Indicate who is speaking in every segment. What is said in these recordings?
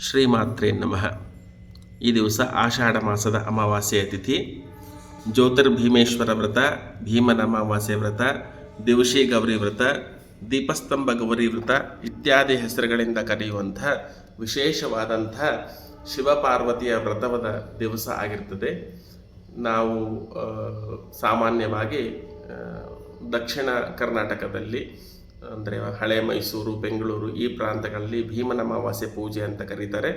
Speaker 1: ಶ್ರೀಮಾತ್ರೇ ನಮಃ. ಈ ದಿವಸ ಆಷಾಢ ಮಾಸದ ಅಮಾವಾಸ್ಯೆಯ ತಿಥಿ. ಜ್ಯೋತಿರ್ಭೀಮೇಶ್ವರ ವ್ರತ, ಭೀಮನ ಅಮಾವಾಸ್ಯೆ ವ್ರತ, ದಿವಶಿ ಗೌರಿ ವ್ರತ, ದೀಪಸ್ತಂಭ ಗೌರಿ ವ್ರತ ಇತ್ಯಾದಿ ಹೆಸರುಗಳಿಂದ ಕರೆಯುವಂಥ ವಿಶೇಷವಾದಂಥ ಶಿವಪಾರ್ವತಿಯ ವ್ರತದ ದಿವಸ ಆಗಿರ್ತದೆ. ನಾವು ಸಾಮಾನ್ಯವಾಗಿ ದಕ್ಷಿಣ ಕರ್ನಾಟಕದಲ್ಲಿ ಅಂದರೆ ಹಳೆ ಮೈಸೂರು, ಬೆಂಗಳೂರು ಈ ಪ್ರಾಂತಗಳಲ್ಲಿ ಭೀಮನ ಅಮಾವಾಸ್ಯೆ ಪೂಜೆ ಅಂತ ಕರೀತಾರೆ.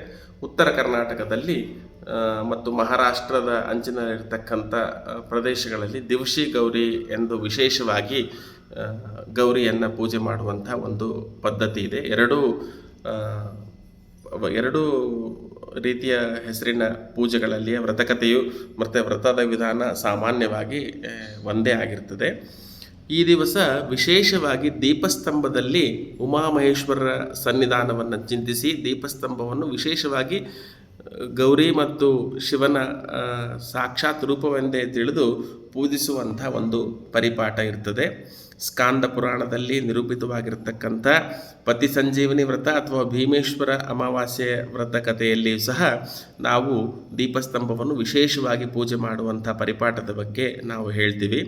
Speaker 1: ಉತ್ತರ ಕರ್ನಾಟಕದಲ್ಲಿ ಮತ್ತು ಮಹಾರಾಷ್ಟ್ರದ ಅಂಚಿನಲ್ಲಿರ್ತಕ್ಕಂಥ ಪ್ರದೇಶಗಳಲ್ಲಿ ದಿವಶಿ ಗೌರಿ ಎಂದು ವಿಶೇಷವಾಗಿ ಗೌರಿಯನ್ನು ಪೂಜೆ ಮಾಡುವಂಥ ಒಂದು ಪದ್ಧತಿ ಇದೆ. ಎರಡೂ ರೀತಿಯ ಹೆಸರಿನ ಪೂಜೆಗಳಲ್ಲಿಯ ವ್ರತಕಥೆಯು ಮತ್ತು ವ್ರತದ ವಿಧಾನ ಸಾಮಾನ್ಯವಾಗಿ ಒಂದೇ ಆಗಿರ್ತದೆ. ಈ ದಿವಸ ವಿಶೇಷವಾಗಿ ದೀಪಸ್ತಂಭದಲ್ಲಿ ಉಮಾಮಹೇಶ್ವರರ ಸನ್ನಿಧಾನವನ್ನು ಚಿಂತಿಸಿ ದೀಪಸ್ತಂಭವನ್ನು ವಿಶೇಷವಾಗಿ ಗೌರಿ ಮತ್ತು ಶಿವನ ಸಾಕ್ಷಾತ್ ರೂಪವೆಂದೇ ತಿಳಿದು ಪೂಜಿಸುವಂಥ ಒಂದು ಪರಿಪಾಠ ಇರ್ತದೆ. ಸ್ಕಾಂದ ಪುರಾಣದಲ್ಲಿ ನಿರೂಪಿತವಾಗಿರ್ತಕ್ಕಂಥ ಪತಿ ಸಂಜೀವನಿ ವ್ರತ ಅಥವಾ ಭೀಮೇಶ್ವರ ಅಮಾವಾಸ್ಯೆ ವ್ರತ ಕಥೆಯಲ್ಲಿಯೂ ಸಹ ನಾವು ದೀಪಸ್ತಂಭವನ್ನು ವಿಶೇಷವಾಗಿ ಪೂಜೆ ಮಾಡುವಂಥ ಪರಿಪಾಠದ ಬಗ್ಗೆ ನಾವು ಹೇಳ್ತೀವಿ.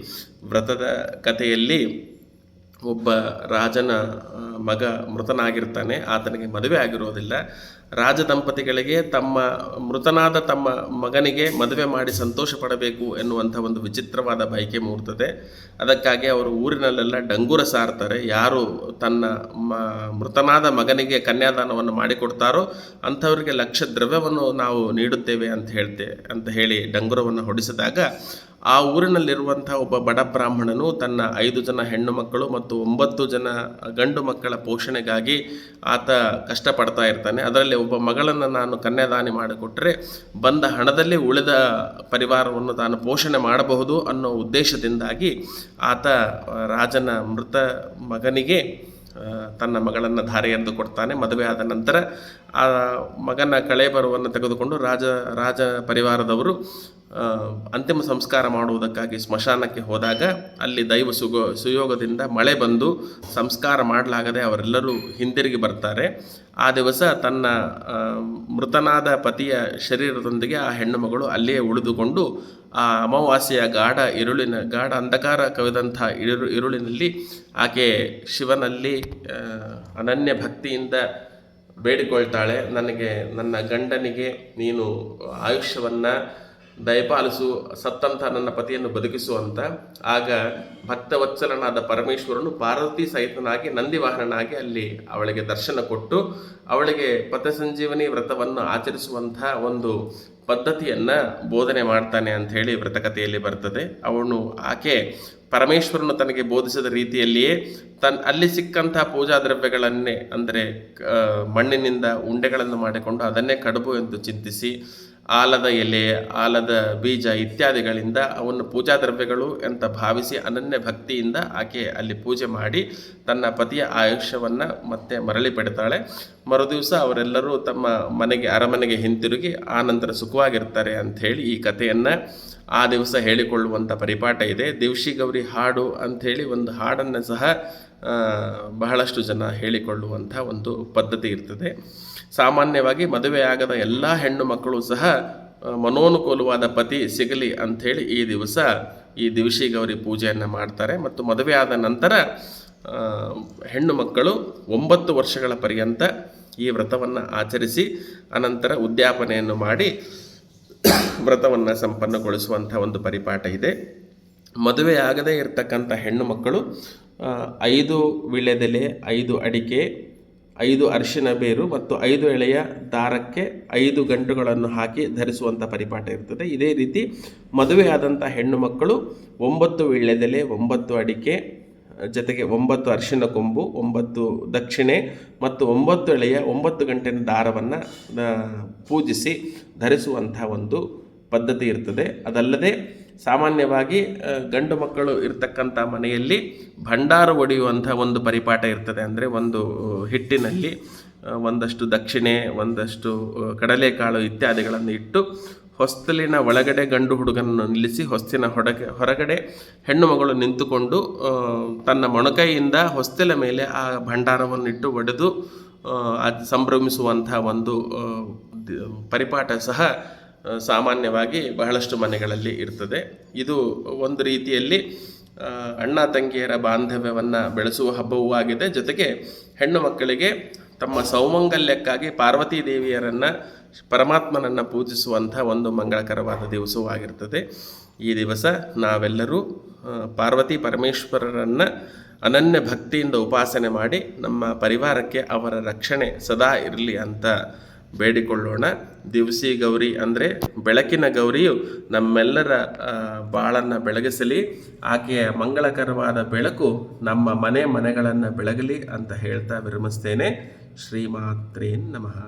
Speaker 1: ವ್ರತದ ಕಥೆಯಲ್ಲಿ ಒಬ್ಬ ರಾಜನ ಮಗ ಮೃತನಾಗಿರ್ತಾನೆ. ಆತನಿಗೆ ಮದುವೆ ಆಗಿರೋದಿಲ್ಲ. ರಾಜ ದಂಪತಿಗಳಿಗೆ ಮೃತನಾದ ತಮ್ಮ ಮಗನಿಗೆ ಮದುವೆ ಮಾಡಿ ಸಂತೋಷ ಪಡಬೇಕು ಎನ್ನುವಂಥ ಒಂದು ವಿಚಿತ್ರವಾದ ಬಯಕೆ ಮೂಡ್ತದೆ. ಅದಕ್ಕಾಗಿ ಅವರು ಊರಿನಲ್ಲೆಲ್ಲ ಡಂಗೂರ ಸಾರ್ತಾರೆ. ಯಾರು ತನ್ನ ಮೃತನಾದ ಮಗನಿಗೆ ಕನ್ಯಾದಾನವನ್ನು ಮಾಡಿಕೊಡ್ತಾರೋ ಅಂಥವರಿಗೆ ಲಕ್ಷ ದ್ರವ್ಯವನ್ನು ನಾವು ನೀಡುತ್ತೇವೆ ಅಂತ ಹೇಳಿ ಡಂಗುರವನ್ನು ಹೊಡಿಸಿದಾಗ ಆ ಊರಿನಲ್ಲಿರುವಂಥ ಒಬ್ಬ ಬಡ ಬ್ರಾಹ್ಮಣನು ತನ್ನ 5 ಜನ ಹೆಣ್ಣು ಮಕ್ಕಳು ಮತ್ತು 9 ಜನ ಗಂಡು ಮಕ್ಕಳ ಪೋಷಣೆಗಾಗಿ ಆತ ಕಷ್ಟಪಡ್ತಾ ಇರ್ತಾನೆ. ಅದರಲ್ಲಿ ಒಬ್ಬ ಮಗಳನ್ನು ನಾನು ಕನ್ಯಾದಾನ ಮಾಡಿಕೊಟ್ರೆ ಬಂದ ಹಣದಲ್ಲಿ ಉಳಿದ ಪರಿವಾರವನ್ನು ತಾನು ಪೋಷಣೆ ಮಾಡಬಹುದು ಅನ್ನೋ ಉದ್ದೇಶದಿಂದಾಗಿ ಆತ ರಾಜನ ಮೃತ ಮಗನಿಗೆ ತನ್ನ ಮಗಳನ್ನು ಧಾರೆ ಎರೆದು ಕೊಡ್ತಾನೆ. ಮದುವೆ ಆದ ನಂತರ ಆ ಮಗನ ಕಳೇಬರವನ್ನು ತೆಗೆದುಕೊಂಡು ರಾಜ ಪರಿವಾರದವರು ಅಂತಿಮ ಸಂಸ್ಕಾರ ಮಾಡುವುದಕ್ಕಾಗಿ ಸ್ಮಶಾನಕ್ಕೆ ಹೋದಾಗ ಅಲ್ಲಿ ದೈವ ಸುಯೋಗದಿಂದ ಮಳೆ ಬಂದು ಸಂಸ್ಕಾರ ಮಾಡಲಾಗದೆ ಅವರೆಲ್ಲರೂ ಹಿಂದಿರುಗಿ ಬರ್ತಾರೆ. ಆ ದಿವಸ ತನ್ನ ಮೃತನಾದ ಪತಿಯ ಶರೀರದೊಂದಿಗೆ ಆ ಹೆಣ್ಣು ಮಗಳು ಅಲ್ಲಿಯೇ ಉಳಿದುಕೊಂಡು ಆ ಅಮಾವಾಸ್ಯೆಯ ಗಾಢ ಅಂಧಕಾರ ಕವಿದಂಥ ಇರುಳಿನಲ್ಲಿ ಆಕೆ ಶಿವನಲ್ಲಿ ಅನನ್ಯ ಭಕ್ತಿಯಿಂದ ಬೇಡಿಕೊಳ್ತಾಳೆ, ನನಗೆ ನನ್ನ ಗಂಡನಿಗೆ ನೀನು ಆಯುಷ್ಯವನ್ನು ದಯಪಾಲಿಸು, ಸತ್ತಂಥ ನನ್ನ ಪತಿಯನ್ನು ಬದುಕಿಸು ಅಂತ. ಆಗ ಭಕ್ತವತ್ಸಲನಾದ ಪರಮೇಶ್ವರನು ಪಾರ್ವತಿ ಸಹಿತನಾಗಿ ನಂದಿವಾಹನನಾಗಿ ಅಲ್ಲಿ ಅವಳಿಗೆ ದರ್ಶನ ಕೊಟ್ಟು ಅವಳಿಗೆ ಪಥಸಂಜೀವನಿ ವ್ರತವನ್ನು ಆಚರಿಸುವಂಥ ಒಂದು ಪದ್ಧತಿಯನ್ನು ಬೋಧನೆ ಮಾಡ್ತಾನೆ ಅಂಥೇಳಿ ವ್ರತಕಥೆಯಲ್ಲಿ ಬರ್ತದೆ. ಆಕೆ ಪರಮೇಶ್ವರನು ತನಗೆ ಬೋಧಿಸಿದ ರೀತಿಯಲ್ಲಿಯೇ ಅಲ್ಲಿ ಸಿಕ್ಕಂಥ ಪೂಜಾ ದ್ರವ್ಯಗಳನ್ನೇ ಅಂದರೆ ಮಣ್ಣಿನಿಂದ ಉಂಡೆಗಳನ್ನು ಮಾಡಿಕೊಂಡು ಅದನ್ನೇ ಕಡುಬು ಎಂದು ಚಿಂತಿಸಿ ಆಲದ ಎಲೆ, ಆಲದ ಬೀಜ ಇತ್ಯಾದಿಗಳಿಂದ ಅವನ್ನು ಪೂಜಾ ದ್ರವ್ಯಗಳು ಅಂತ ಭಾವಿಸಿ ಅನನ್ಯ ಭಕ್ತಿಯಿಂದ ಆಕೆ ಅಲ್ಲಿ ಪೂಜೆ ಮಾಡಿ ತನ್ನ ಪತಿಯ ಆಯುಷ್ಯವನ್ನು ಮತ್ತೆ ಮರಳಿ ಪಡಿತಾಳೆ. ಮರುದಿವಸ ಅವರೆಲ್ಲರೂ ತಮ್ಮ ಅರಮನೆಗೆ ಹಿಂತಿರುಗಿ ಆ ನಂತರ ಸುಖವಾಗಿರ್ತಾರೆ ಅಂಥೇಳಿ ಈ ಕಥೆಯನ್ನು ಆ ದಿವಸ ಹೇಳಿಕೊಳ್ಳುವಂಥ ಪರಿಪಾಠ ಇದೆ. ದಿವಶಿ ಗೌರಿ ಹಾಡು ಅಂಥೇಳಿ ಒಂದು ಹಾಡನ್ನು ಸಹ ಬಹಳಷ್ಟು ಜನ ಹೇಳಿಕೊಳ್ಳುವಂಥ ಒಂದು ಪದ್ಧತಿ ಇರ್ತದೆ. ಸಾಮಾನ್ಯವಾಗಿ ಮದುವೆಯಾಗದ ಎಲ್ಲ ಹೆಣ್ಣು ಮಕ್ಕಳು ಸಹ ಮನೋನುಕೂಲವಾದ ಪತಿ ಸಿಗಲಿ ಅಂಥೇಳಿ ಈ ದಿವಸ ಈ ದಿವಶಿ ಗೌರಿ ಪೂಜೆಯನ್ನು ಮಾಡ್ತಾರೆ. ಮತ್ತು ಮದುವೆಯಾದ ನಂತರ ಹೆಣ್ಣು ಮಕ್ಕಳು 9 ವರ್ಷಗಳ ಪರ್ಯಂತ ಈ ವ್ರತವನ್ನು ಆಚರಿಸಿ ಅನಂತರ ಉದ್ಯಾಪನೆಯನ್ನು ಮಾಡಿ ವ್ರತವನ್ನು ಸಂಪನ್ನಗೊಳಿಸುವಂಥ ಒಂದು ಪರಿಪಾಠ ಇದೆ. ಮದುವೆಯಾಗದೇ ಇರತಕ್ಕಂಥ ಹೆಣ್ಣು ಮಕ್ಕಳು 5 ವೀಳ್ಯದೆಲೆ, 5 ಅಡಿಕೆ, 5 ಅರಿಶಿನ ಬೇರು ಮತ್ತು 5 ಎಳೆಯ ದಾರಕ್ಕೆ 5 ಗಂಟುಗಳನ್ನು ಹಾಕಿ ಧರಿಸುವಂಥ ಪರಿಪಾಠ ಇರ್ತದೆ. ಇದೇ ರೀತಿ ಮದುವೆಯಾದಂಥ ಹೆಣ್ಣು ಮಕ್ಕಳು 9 ವೀಳ್ಯದೆಲೆ, 9 ಅಡಿಕೆ ಜೊತೆಗೆ 9 ಅರಿಶಿನ ಕೊಂಬು, 9 ದಕ್ಷಿಣೆ ಮತ್ತು 9 ಎಳೆಯ 9 ಗಂಟೆನ ದಾರವನ್ನು ಪೂಜಿಸಿ ಧರಿಸುವಂಥ ಒಂದು ಪದ್ಧತಿ ಇರ್ತದೆ. ಅದಲ್ಲದೆ ಸಾಮಾನ್ಯವಾಗಿ ಗಂಡು ಮಕ್ಕಳು ಇರ್ತಕ್ಕಂಥ ಮನೆಯಲ್ಲಿ ಭಂಡಾರ ಒಡೆಯುವಂಥ ಒಂದು ಪರಿಪಾಠ ಇರ್ತದೆ. ಅಂದರೆ ಒಂದು ಹಿಟ್ಟಿನಲ್ಲಿ ಒಂದಷ್ಟು ದಕ್ಷಿಣೆ, ಒಂದಷ್ಟು ಕಡಲೆಕಾಳು ಇತ್ಯಾದಿಗಳನ್ನು ಇಟ್ಟು ಹೊಸ್ತಲಿನ ಒಳಗಡೆ ಗಂಡು ಹುಡುಗನನ್ನು ನಿಲ್ಲಿಸಿ ಹೊಸ್ತಿನ ಹೊರಗಡೆ ಹೆಣ್ಣು ಮಗಳು ನಿಂತುಕೊಂಡು ತನ್ನ ಮೊಣಕೈಯಿಂದ ಹೊಸ್ತಿಲ ಮೇಲೆ ಆ ಭಂಡಾರವನ್ನಿಟ್ಟು ಒಡೆದು ಅದು ಸಂಭ್ರಮಿಸುವಂಥ ಒಂದು ಪರಿಪಾಠ ಸಹ ಸಾಮಾನ್ಯವಾಗಿ ಬಹಳಷ್ಟು ಮನೆಗಳಲ್ಲಿ ಇರ್ತದೆ. ಇದು ಒಂದು ರೀತಿಯಲ್ಲಿ ಅಣ್ಣ ತಂಗಿಯರ ಬಾಂಧವ್ಯವನ್ನು ಬೆಳೆಸುವ ಹಬ್ಬವೂ ಆಗಿದೆ. ಜೊತೆಗೆ ಹೆಣ್ಣು ಮಕ್ಕಳಿಗೆ ತಮ್ಮ ಸೌಮಂಗಲ್ಯಕ್ಕಾಗಿ ಪಾರ್ವತೀ ದೇವಿಯರನ್ನು, ಪರಮಾತ್ಮನನ್ನು ಪೂಜಿಸುವಂಥ ಒಂದು ಮಂಗಳಕರವಾದ ದಿವಸವೂ ಆಗಿರ್ತದೆ. ಈ ದಿವಸ ನಾವೆಲ್ಲರೂ ಪಾರ್ವತಿ ಪರಮೇಶ್ವರರನ್ನು ಅನನ್ಯ ಭಕ್ತಿಯಿಂದ ಉಪಾಸನೆ ಮಾಡಿ ನಮ್ಮ ಪರಿವಾರಕ್ಕೆ ಅವರ ರಕ್ಷಣೆ ಸದಾ ಇರಲಿ ಅಂತ ಬೇಡಿಕೊಳ್ಳೋಣ. ದಿವಸಿ ಗೌರಿ ಅಂದರೆ ಬೆಳಕಿನ ಗೌರಿಯು ನಮ್ಮೆಲ್ಲರ ಬಾಳನ್ನು ಬೆಳಗಿಸಲಿ, ಆಕೆಯ ಮಂಗಳಕರವಾದ ಬೆಳಕು ನಮ್ಮ ಮನೆಗಳನ್ನು ಬೆಳಗಲಿ ಅಂತ ಹೇಳ್ತಾ ವಿರಮಿಸ್ತೇನೆ. ಶ್ರೀಮಾತ್ರೇ ನಮಃ.